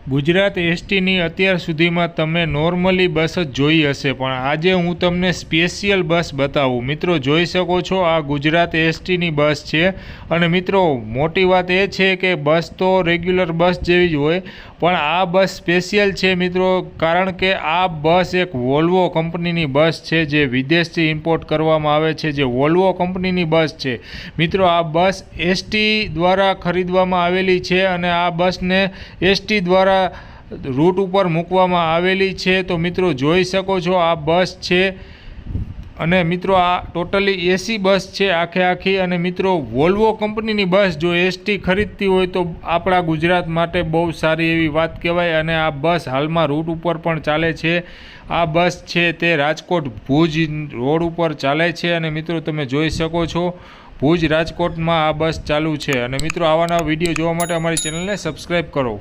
ગુજરાત એસટીની અત્યાર સુધીમાં તમે નોર્મલી બસ જ જોઈ હશે, પણ આજે હું તમને સ્પેશિયલ બસ બતાવું। મિત્રો જોઈ શકો છો આ ગુજરાત એસટીની બસ છે। અને મિત્રો મોટી વાત એ છે કે બસ તો રેગ્યુલર બસ જેવી જ હોય, પણ આ બસ સ્પેશિયલ છે મિત્રો, કારણ કે આ બસ એક વોલ્વો કંપનીની બસ છે જે વિદેશથી ઇમ્પોર્ટ કરવામાં આવે છે, જે વોલ્વો કંપનીની બસ છે। મિત્રો આ બસ એસટી દ્વારા ખરીદવામાં આવેલી છે અને આ બસને એસટી દ્વારા રૂટ ઉપર મૂકવામાં આવેલી છે। તો મિત્રો જોઈ શકો છો આ બસ છે અને મિત્રો આ ટોટલી એસી બસ છે આખી। અને મિત્રો વોલ્વો કંપનીની બસ જો એસટી ખરીદતી હોય તો આપણા ગુજરાત માટે બહુ સારી એવી વાત કહેવાય। અને આ બસ હાલમાં રૂટ ઉપર પણ ચાલે છે। આ બસ છે તે રાજકોટ ભુજ રોડ ઉપર ચાલે છે અને મિત્રો તમે જોઈ શકો છો ભુજ રાજકોટમાં આ બસ ચાલુ છે। અને મિત્રો આવા નવા વિડીયો જોવા માટે અમારી ચેનલને સબસ્ક્રાઈબ કરો।